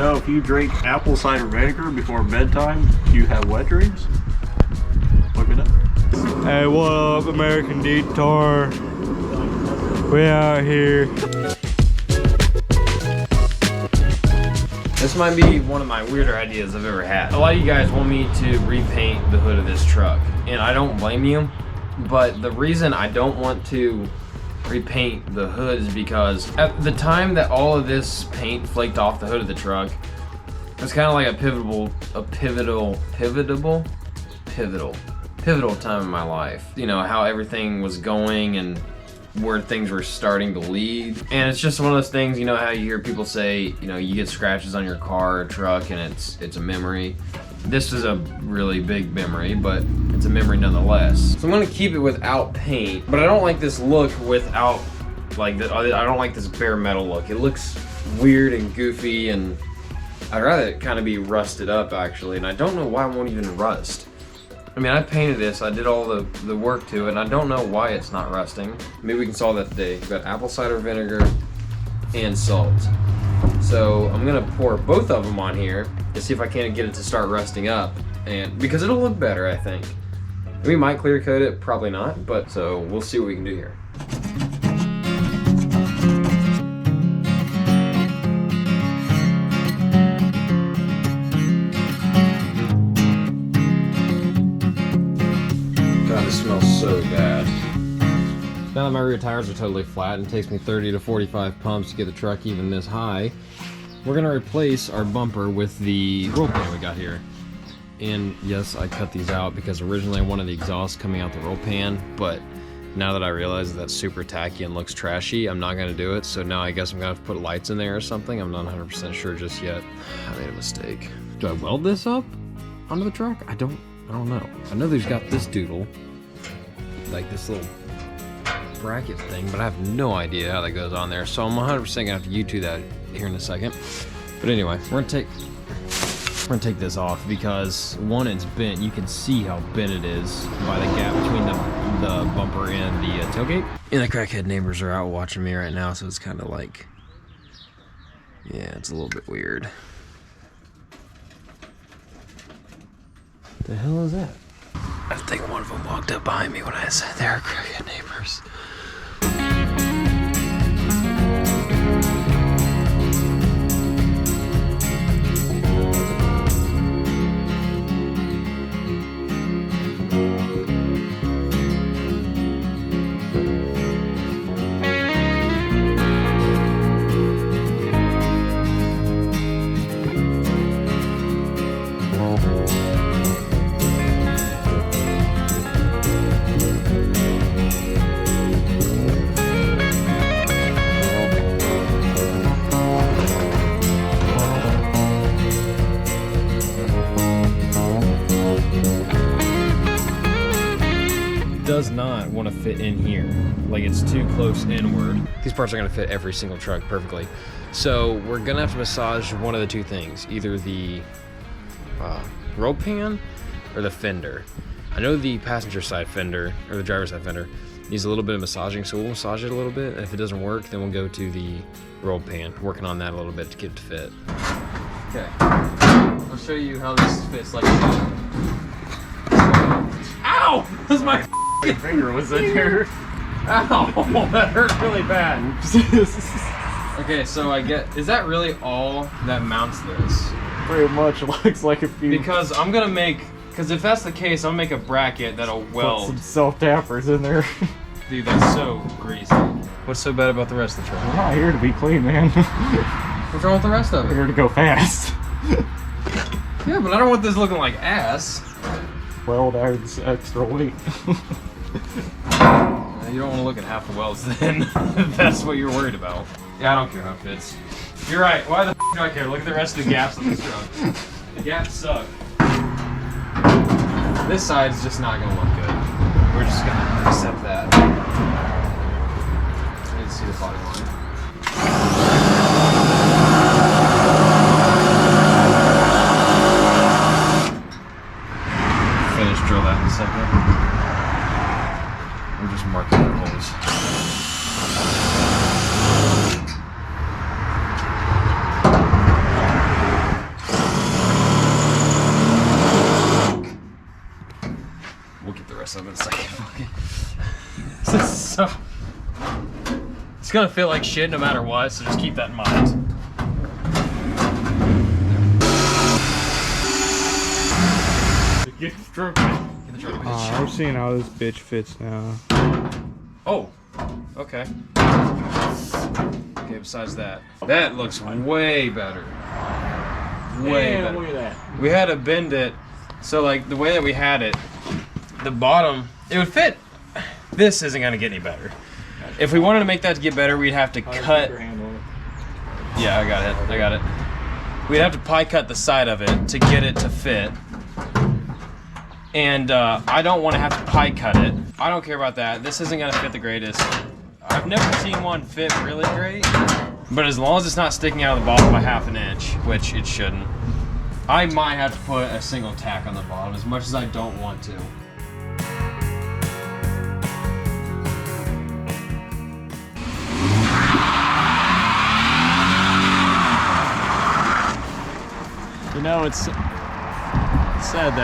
know if you drink apple cider vinegar before bedtime, you have wet dreams? Look it up. Hey, what up, American Detour? We out here. This might be one of my weirder ideas I've ever had. A lot of you guys want me to repaint the hood of this truck, and I don't blame you, but the reason I don't want to repaint the hood is because at the time that all of this paint flaked off the hood of the truck, it was kind of like a pivotal time in my life. You know, how everything was going and where things were starting to lead. And it's just one of those things, you know how you hear people say, you know, you get scratches on your car or truck and it's a memory. This is a really big memory, but it's a memory nonetheless. So I'm gonna keep it without paint, but I don't like this look without, like, I don't like this bare metal look. It looks weird and goofy, and I'd rather it kind of be rusted up actually, and I don't know why it won't even rust. I mean, I painted this, I did all the work to it, and I don't know why it's not rusting. Maybe we can solve that today. We've got apple cider vinegar and salt. So I'm gonna pour both of them on here to see if I can't get it to start rusting up, and because it'll look better, I think. We might clear coat it, probably not, but so we'll see what we can do here. God, this smells so bad. Now that my rear tires are totally flat and it takes me 30 to 45 pumps to get the truck even this high, we're gonna replace our bumper with the roll pan we got here. And yes, I cut these out because originally I wanted the exhaust coming out the roll pan, but now that I realize that's super tacky and looks trashy, I'm not gonna do it. So now I guess I'm gonna have to put lights in there or something. I'm not 100% sure just yet. I made a mistake. Do I weld this up onto the truck? I don't know. I know there's got this doodle, like this little bracket thing, but I have no idea how that goes on there. So I'm 100% gonna have to YouTube that here in a second. But anyway, we're gonna take this off because one, it's bent. You can see how bent it is by the gap between the bumper and the tailgate. And the crackhead neighbors are out watching me right now, so it's kind of like, yeah, it's a little bit weird. The hell is that? I think one of them walked up behind me when I said they were crackhead neighbors. Does not want to fit in here. Like, it's too close inward. These parts are going to fit every single truck perfectly. So we're going to have to massage one of the two things, either the roll pan or the fender. I know the passenger side fender, or the driver's side fender, needs a little bit of massaging, so we'll massage it a little bit. And if it doesn't work, then we'll go to the roll pan, working on that a little bit to get it to fit. Okay, I'll show you how this fits like that. Ow! That's my finger was in there. Ow! That hurt really bad. Okay, so I get, is that really all that mounts this? Pretty much looks like a few. Because I'm gonna make, because if that's the case, I'll make a bracket that'll weld. Put some self-tappers in there. Dude, that's so greasy. What's so bad about the rest of the truck? We're not here to be clean, man. What's wrong with the rest of We're it? here to go fast. Yeah, but I don't want this looking like ass. Weld adds extra weight. You don't want to look at half the welds then. That's what you're worried about. Yeah, I don't care how it fits. You're right. Why the f do I care? Look at the rest of the gaps in this truck. The gaps suck. This side's just not gonna look good. We're just gonna accept that. I need to see the body line. Finish drill that in a second. We're just marking our holes. gonna fit like shit no matter what, so just keep that in mind. Get the truck. Get the truck, bitch. I'm seeing how this bitch fits now. Oh, okay. Okay, besides that. That looks way better. Way better. Look at that. We had to bend it, so like the way that we had it, the bottom, it would fit. This isn't gonna get any better. If we wanted to make that to get better, we'd have to cut. Yeah, I got it. We'd have to pie cut the side of it to get it to fit. And I don't want to have to pie cut it. I don't care about that. This isn't gonna fit the greatest. I've never seen one fit really great, but as long as it's not sticking out of the bottom by ½ an inch, which it shouldn't, I might have to put a single tack on the bottom as much as I don't want to. You know, it's sad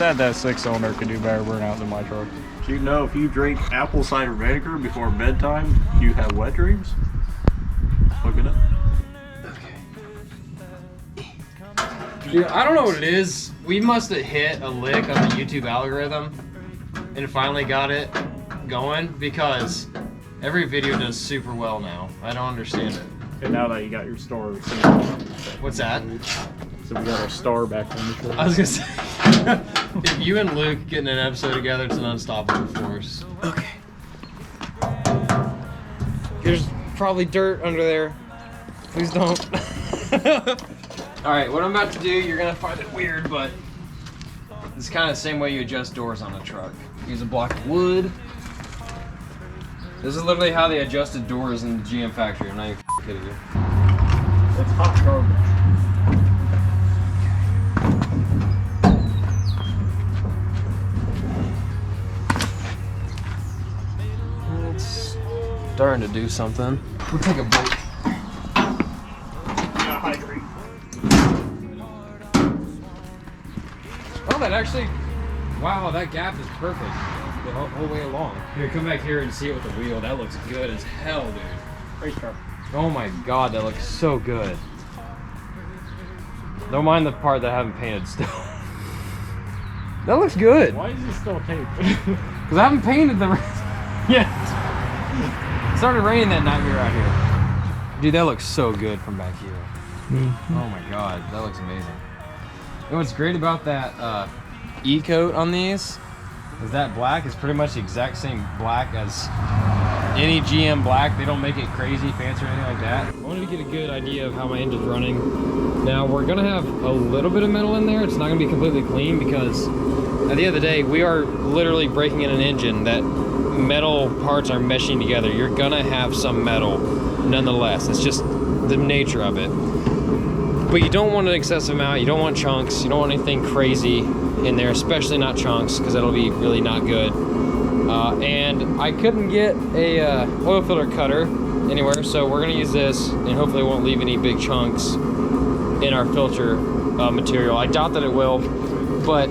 that 6-cylinder could do better burnout than my truck. You know, if you drink apple cider vinegar before bedtime, you have wet dreams. Look it up. Okay. Dude, I don't know what it is. We must have hit a lick on the YouTube algorithm and finally got it going, because every video does super well now. I don't understand it. And now that you got your store, What's that? so we got our star back on the truck. I was gonna say, if you and Luke get in an episode together, it's an unstoppable force. Okay. There's probably dirt under there. Please don't. Alright, what I'm about to do, you're gonna find it weird, but it's kind of the same way you adjust doors on a truck. Use a block of wood. This is literally how they adjusted doors in the GM factory. I'm not even kidding you. It's hot garbage. It's starting to do something. We'll take a break. Yeah, hydrate. Oh, that actually, wow, that gap is perfect the whole way along. Here, come back here and see it with the wheel. That looks good as hell, dude. Race car. Oh my god, that looks so good. Don't mind the part that I haven't painted still. That looks good. Why is it still taped? Because I haven't painted the rest yet. It started raining that night we were out here. Dude, that looks so good from back here. Mm-hmm. Oh my god, that looks amazing. And what's great about that E-coat on these is that black is pretty much the exact same black as any GM black. They don't make it crazy, fancy or anything like that. I wanted to get a good idea of how my engine's running. Now, we're gonna have a little bit of metal in there. It's not gonna be completely clean because at the end of the day, we are literally breaking in an engine that metal parts are meshing together. You're gonna have some metal nonetheless. It's just the nature of it. But you don't want an excessive amount. You don't want chunks. You don't want anything crazy in there, especially not chunks, because that'll be really not good. And I couldn't get a oil filter cutter anywhere, so we're gonna use this, and hopefully it won't leave any big chunks in our filter material. I doubt that it will, but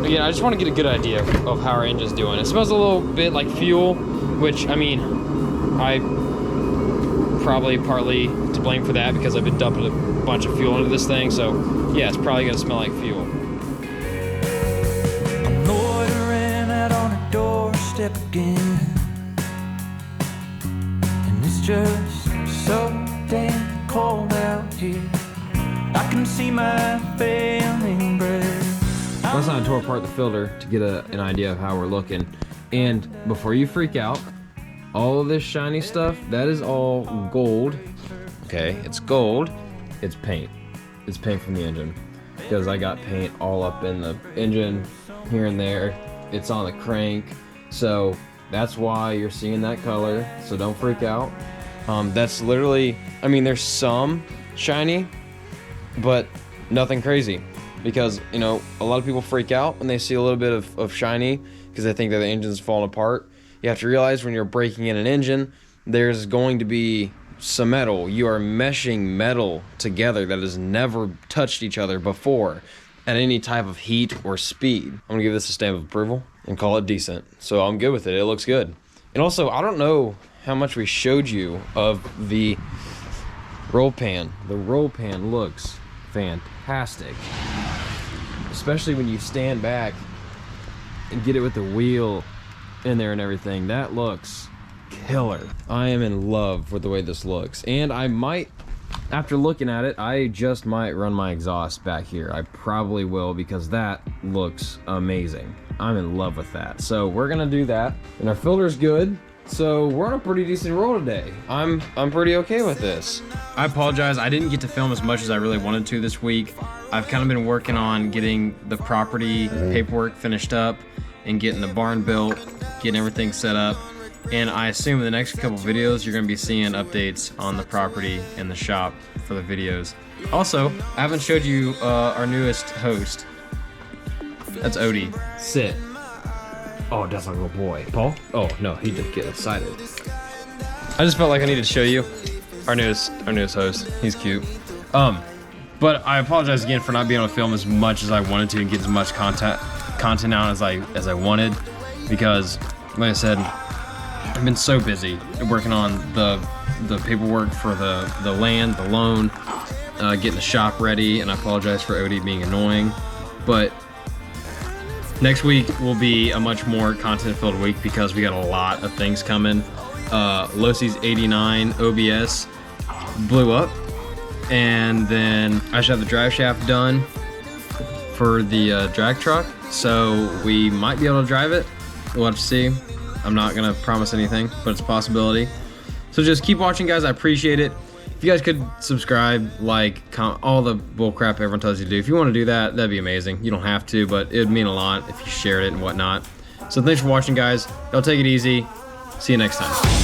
again, I just want to get a good idea of how our engine's doing. It smells a little bit like fuel, which, I mean, I probably partly to blame for that because I've been dumping a bunch of fuel into this thing, so yeah, it's probably gonna smell like fuel. I'm loitering out on a doorstep again, and it's just so damn cold out here. I can see my failing breath. Last time I tore apart the filter to get an idea of how we're looking, and before you freak out, all of this shiny stuff, that is all gold. Okay, it's gold. It's paint. It's paint from the engine. Because I got paint all up in the engine, here and there. It's on the crank. So that's why you're seeing that color. So don't freak out. That's literally, I mean, there's some shiny, but nothing crazy. Because, you know, a lot of people freak out when they see a little bit of shiny because they think that the engine's falling apart. You have to realize when you're breaking in an engine, there's going to be some metal. You are meshing metal together that has never touched each other before at any type of heat or speed. I'm gonna give this a stamp of approval and call it decent. So I'm good with it. It looks good. And also, I don't know how much we showed you of the roll pan. The roll pan looks fantastic, especially when you stand back and get it with the wheel in there and everything. That looks killer. I am in love with the way this looks, and I might, after looking at it, I just might run my exhaust back here. I probably will, because that looks amazing. I'm in love with that. So we're gonna do that, and our filter's good. So we're on a pretty decent roll today. I'm pretty okay with this. I apologize, I didn't get to film as much as I really wanted to this week. I've kind of been working on getting the property paperwork finished up and getting the barn built, getting everything set up. And I assume in the next couple videos, you're gonna be seeing updates on the property and the shop for the videos. Also, I haven't showed you our newest host. That's Odie. Sit. Oh, that's like a little boy. Paul? Oh, no, he did get excited. I just felt like I needed to show you our newest host. He's cute. But I apologize again for not being able to film as much as I wanted to and get as much content out as I wanted, because, like I said, I've been so busy working on the paperwork for the land, the loan, getting the shop ready, and I apologize for Odie being annoying, but next week will be a much more content-filled week because we got a lot of things coming. Losie's 89 OBS blew up, and then I should have the drive shaft done for the drag truck, so we might be able to drive it. We'll have to see. I'm not gonna promise anything, but it's a possibility. So just keep watching, guys. I appreciate it. If you guys could subscribe, like, comment, all the bullcrap everyone tells you to do. If you want to do that, that'd be amazing. You don't have to, but it would mean a lot if you shared it and whatnot. So thanks for watching, guys. Y'all take it easy. See you next time.